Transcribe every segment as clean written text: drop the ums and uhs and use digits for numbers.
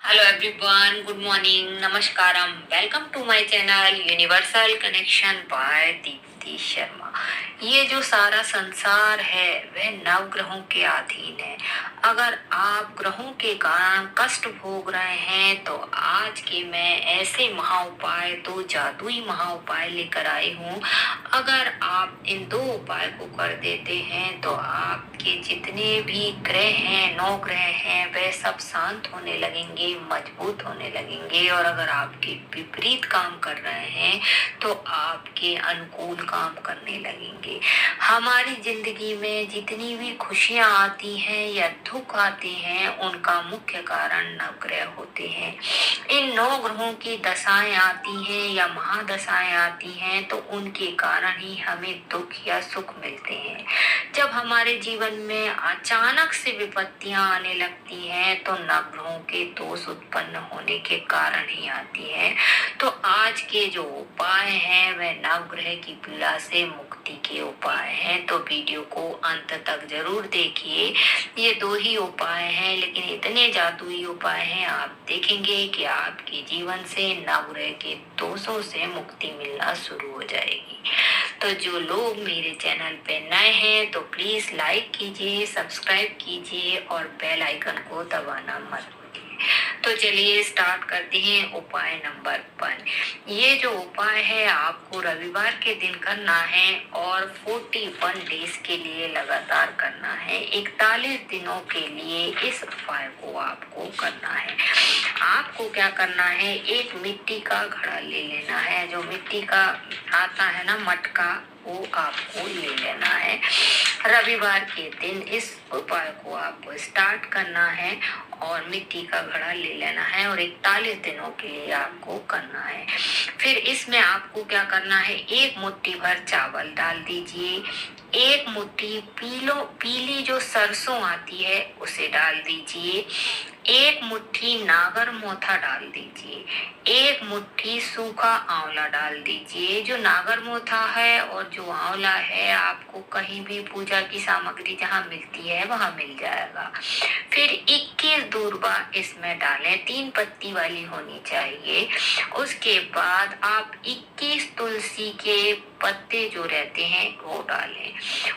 Hello everyone, good morning, नमस्कारम, welcome to my channel universal connection by Deepti Sharma. ये जो सारा संसार है वह नवग्रहों के अधीन है। अगर आप ग्रहों के कारण कष्ट भोग रहे हैं तो आज के मैं ऐसे महा उपाय, दो जादुई महा उपाय लेकर आई हूँ। अगर आप इन दो उपाय को कर देते हैं तो आपके जितने भी ग्रह हैं, 9 ग्रह हैं, वह सब शांत होने लगेंगे, मजबूत होने लगेंगे। और अगर आपके विपरीत काम कर रहे हैं तो आपके अनुकूल काम करने लगेंगे। हमारी जिंदगी में जितनी भी खुशियां आती हैं या दुख आते हैं उनका मुख्य कारण नवग्रह होते हैं। इन 9 ग्रहों की दशाएं आती हैं या महादशाएं आती हैं तो उनके कारण ही हमें दुख या सुख मिलते हैं। जब हमारे जीवन में अचानक से विपत्तियां आने लगती हैं तो नवग्रहों के दोष उत्पन्न होने के कारण ही आती हैं। तो आज के जो उपाय हैं वह नवग्रह की पीड़ा से मुक्ति के उपाय हैं। तो वीडियो को अंत तक जरूर देखिए। ये 2 ही उपाय हैं लेकिन इतने जादुई उपाय हैं, आप देखेंगे कि आपके जीवन से नवग्रह के दोषों से मुक्ति मिलना शुरू हो जाएगी। तो जो लोग मेरे चैनल पे नए हैं तो प्लीज लाइक कीजिए, सब्सक्राइब कीजिए और बेल आइकन को दबाना मत भूलिए। तो चलिए स्टार्ट करते हैं उपाय नंबर 1। ये जो उपाय है आपको रविवार के दिन करना है और 41 डेज के लिए लगातार करना है। 41 दिनों के लिए इस उपाय को आपको करना है। आपको क्या करना है, एक मिट्टी का घड़ा ले लेना है। जो मिट्टी का आता है ना मटका, वो आपको ले लेना है। रविवार के दिन इस उपाय को आपको स्टार्ट करना है और मिट्टी का घड़ा ले लेना है और 41 दिनों के लिए आपको करना है। फिर इसमें आपको क्या करना है, एक मुट्ठी भर चावल डाल दीजिए, एक मुट्ठी पीली जो सरसों आती है उसे डाल दीजिए, एक मुट्ठी नागर मोथा डाल दीजिए, एक मुट्ठी सूखा आंवला डाल दीजिए। जो नागर मोथा है और जो आंवला है आपको कहीं भी पूजा की सामग्री जहाँ मिलती है वहां मिल जाएगा। फिर 21 दूर्वा इसमें डालें, 3 पत्ती वाली होनी चाहिए। उसके बाद आप 21 तुलसी के पत्ते जो रहते हैं वो डालें।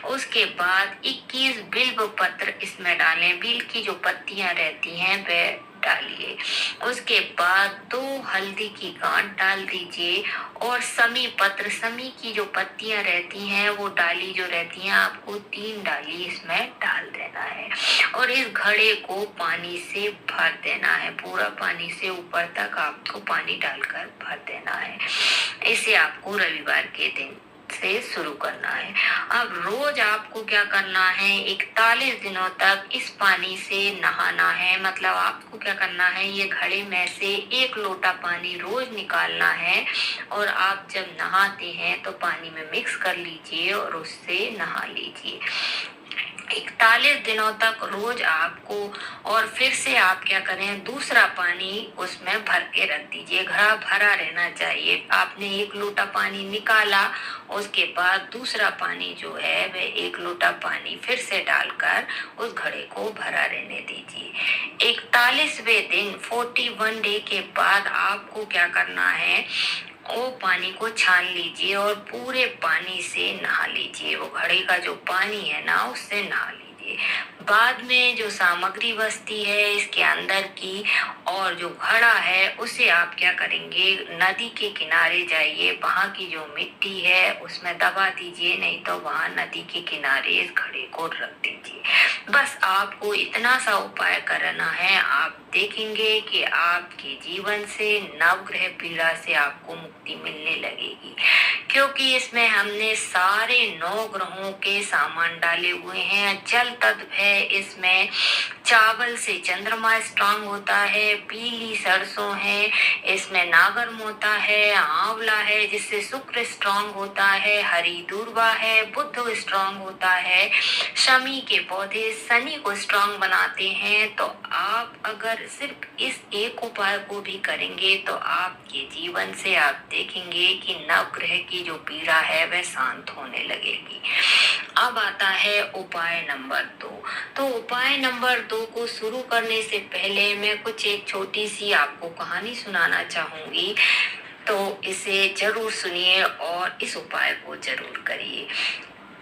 उसके बाद 21 बिल्व पत्र इसमें डालें, बिल की जो पत्तियां रहती हैं वह डालिए। उसके बाद 2 हल्दी की गांठ डाल दीजिए और समी पत्र, समी की जो पत्तियां रहती हैं वो डाली जो रहती हैं आपको 3 डाली इसमें डाल देना है और इस घड़े को पानी से भर देना है। पूरा पानी से ऊपर तक आपको पानी डालकर भर देना है। इसे आपको रविवार के दिन से शुरू करना है। अब रोज आपको क्या करना है, 41 दिनों तक इस पानी से नहाना है। मतलब आपको क्या करना है, ये घड़े में से 1 लोटा पानी रोज निकालना है और आप जब नहाते हैं तो पानी में मिक्स कर लीजिए और उससे नहा लीजिए 41 दिनों तक रोज आपको। और फिर से आप क्या करें, दूसरा पानी उसमें भर के रख दीजिए, घड़ा भरा रहना चाहिए। आपने 1 लोटा पानी निकाला, उसके बाद दूसरा पानी जो है वह 1 लोटा पानी फिर से डालकर उस घड़े को भरा रहने दीजिए। 41वें दिन 41 डे के बाद आपको क्या करना है, वो पानी को छान लीजिए और पूरे पानी से नहा लीजिए। वो घड़े का जो पानी है ना उससे नहा लीजिए। बाद में जो सामग्री बचती है इसके अंदर की और जो घड़ा है उसे आप क्या करेंगे, नदी के किनारे जाइए, वहां की जो मिट्टी है उसमें दबा दीजिए, नहीं तो वहां नदी के किनारे इस घड़े को रख दीजिए। बस आपको इतना सा उपाय करना है, आप देखेंगे कि आपके जीवन से नवग्रह पीड़ा से आपको मुक्ति मिलने लगेगी। क्योंकि इसमें हमने सारे 9 ग्रहों के सामान डाले हुए हैं। जल तत्व है इसमें, चावल से चंद्रमा स्ट्रांग होता है, पीली सरसों है, इसमें नागर मोता है, आंवला है जिससे शुक्र स्ट्रांग होता है, हरी दूर्वा है, बुध स्ट्रांग होता है, शमी के पौधे शनि को स्ट्रांग बनाते हैं। तो आप अगर सिर्फ इस एक उपाय को भी करेंगे तो आपके जीवन से आप देखेंगे कि नवग्रह की जो पीड़ा है वह शांत होने लगेगी। अब आता है उपाय नंबर 2। तो उपाय नंबर 2 को शुरू करने से पहले मैं कुछ एक छोटी सी आपको कहानी सुनाना चाहूंगी। तो इसे जरूर सुनिए और इस उपाय को जरूर करिए।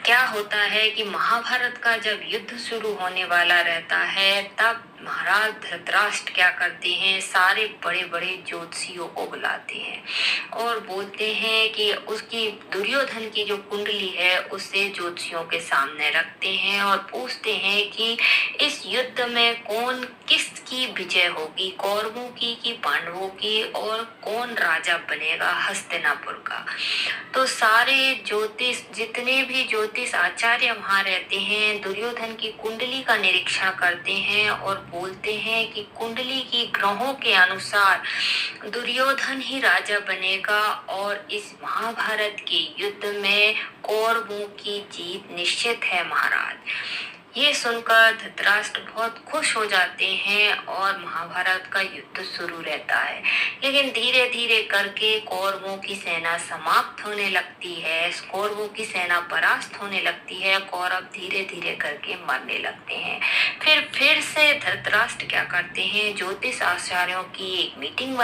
क्या होता है कि महाभारत का जब युद्ध शुरू होने वाला रहता है, तब महाराज धृतराष्ट्र क्या करते हैं, सारे बड़े बड़े ज्योतिषियों को बुलाते हैं और बोलते हैं कि उसकी दुर्योधन की जो कुंडली है उसे ज्योतिषियों के सामने रखते हैं और पूछते हैं कि इस युद्ध में कौन किसकी विजय होगी, कौरवों की कि पांडवों की, और कौन राजा बनेगा हस्तिनापुर का। तो सारे ज्योतिष, जितने भी ज्योतिष आचार्य वहां रहते हैं, दुर्योधन की कुंडली का निरीक्षण करते हैं और बोलते हैं कि कुंडली की ग्रहों के अनुसार दुर्योधन ही राजा बनेगा और इस महाभारत के युद्ध में कौरवों की जीत निश्चित है महाराज। ये सुनकर धृतराष्ट्र बहुत खुश हो जाते हैं और महाभारत का युद्ध शुरू रहता है। लेकिन धीरे धीरे करके कौरवों की सेना समाप्त होने लगती है, कौरवों की सेना परास्त होने लगती है, कौरव धीरे धीरे करके मरने लगते हैं। फिर से धृतराष्ट्र क्या करते हैं, ज्योतिष आचार्यों की एक मीटिंग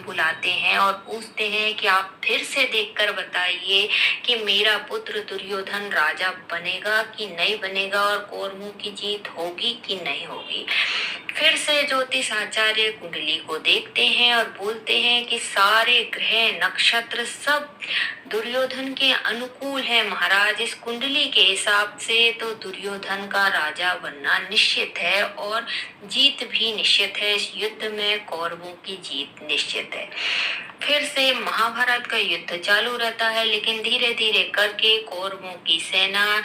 बुलाते हैं और पूछते हैं कि आप फिर से देखकर बताइए कि मेरा पुत्र दुर्योधन राजा बनेगा कि नहीं बनेगा और कौरवों की जीत होगी कि नहीं होगी। फिर से ज्योतिष आचार्य कुंडली को देखते हैं और बोलते हैं कि सारे ग्रह नक्षत्र सब दुर्योधन के अनुकूल है महाराज। इस कुंडली के हिसाब से तो दुर्योधन का राजा बनना निश्चित है और जीत भी निश्चित है। इस युद्ध में कौरवों की जीत निश्चित है। फिर से महाभारत का युद्ध चालू रहता है, लेकिन धीरे धीरे करके कौरवों की सेना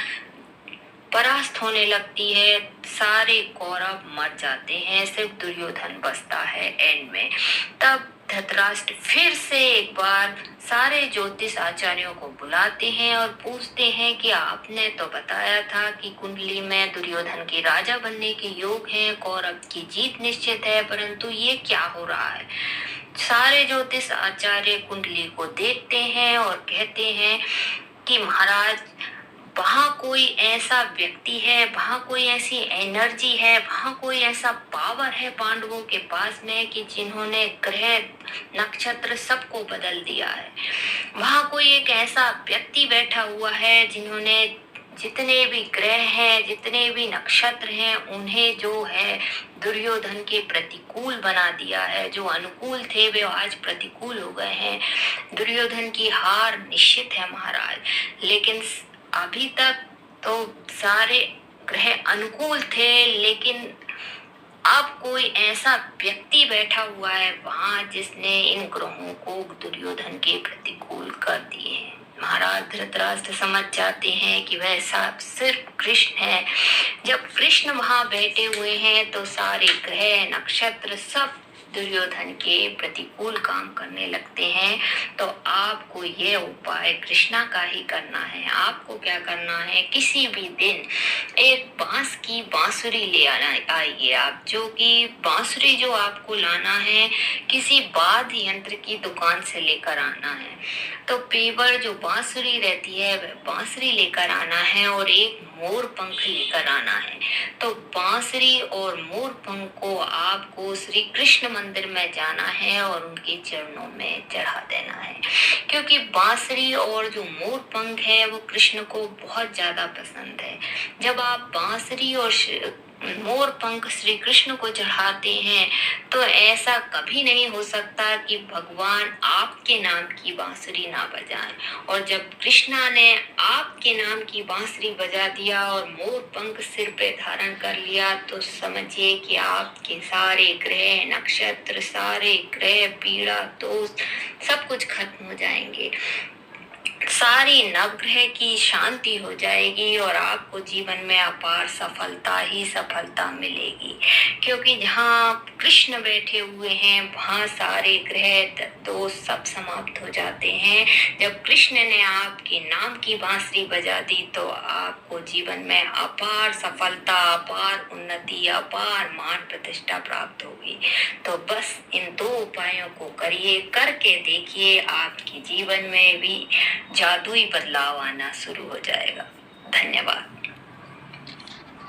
परास्त होने लगती है, सारे कौरव मर जाते हैं, सिर्फ दुर्योधन बचता है एंड में। तब धृतराष्ट्र फिर से एक बार सारे ज्योतिष आचार्यों को बुलाते हैं और पूछते हैं कि आपने तो बताया था कि कुंडली में दुर्योधन के राजा बनने के योग हैं, कौरव की जीत निश्चित है, परंतु ये क्या हो रहा है। सारे ज्योतिष आचार्य कुंडली को देखते हैं और कहते हैं कि महाराज वहां कोई ऐसा व्यक्ति है, वहां कोई ऐसी एनर्जी है, वहां कोई ऐसा पावर है पांडवों के पास में कि जिन्होंने ग्रह नक्षत्र सबको बदल दिया है। वहां कोई एक ऐसा व्यक्ति बैठा हुआ है जिन्होंने जितने भी ग्रह हैं, जितने भी नक्षत्र हैं, उन्हें जो है दुर्योधन के प्रतिकूल बना दिया है। जो अनुकूल थे वे आज प्रतिकूल हो गए हैं। दुर्योधन की हार निश्चित है महाराज। लेकिन अभी तक तो सारे ग्रह अनुकूल थे, लेकिन अब कोई ऐसा व्यक्ति बैठा हुआ है वहां जिसने इन ग्रहों को दुर्योधन के प्रतिकूल कर दिए हैं। महाराज धृतराष्ट्र समझ जाते हैं कि वह सिर्फ कृष्ण है। जब कृष्ण वहां बैठे हुए हैं तो सारे ग्रह नक्षत्र सब दुर्योधन के प्रतिकूल काम करने लगते हैं। तो आपको ये उपाय कृष्णा का ही करना है। आपको क्या करना है, किसी भी दिन एक बांस की बांसुरी ले आना आइए आप, जो कि बांसुरी जो आपको लाना है किसी वाद्य यंत्र की दुकान से लेकर आना है। तो पेवर जो बांसुरी रहती है वह बांसुरी लेकर आना है और एक मोर पंख लेकर आना है। तो बांसुरी और मोर पंख को आपको श्री कृष्ण मंदिर में जाना है और उनके चरणों में चढ़ा देना है, क्योंकि बांसुरी और जो मोर पंख है वो कृष्ण को बहुत ज्यादा पसंद है। जब आप बांसुरी और मोर पंख श्री कृष्ण को चढ़ाते हैं तो ऐसा कभी नहीं हो सकता कि भगवान आपके नाम की बांसुरी ना बजाएं। और जब कृष्णा ने आपके नाम की बांसुरी बजा दिया और मोर पंख सिर पे धारण कर लिया, तो समझिए कि आपके सारे ग्रह नक्षत्र, सारे ग्रह पीड़ा दोष सब कुछ खत्म हो जाएंगे। सारी नवग्रह की शांति हो जाएगी और आपको जीवन में अपार सफलता ही सफलता मिलेगी, क्योंकि जहाँ कृष्ण बैठे हुए हैं वहाँ सारे ग्रह दोष सब समाप्त हो जाते हैं। जब कृष्ण ने आपके नाम की बांसुरी बजा दी तो आपको जीवन में अपार सफलता, अपार उन्नति, अपार मान प्रतिष्ठा प्राप्त होगी। तो बस इन 2 उपायों को करिए, करके देखिए, आपके जीवन में भी जादुई बदलाव आना शुरू हो जाएगा। धन्यवाद।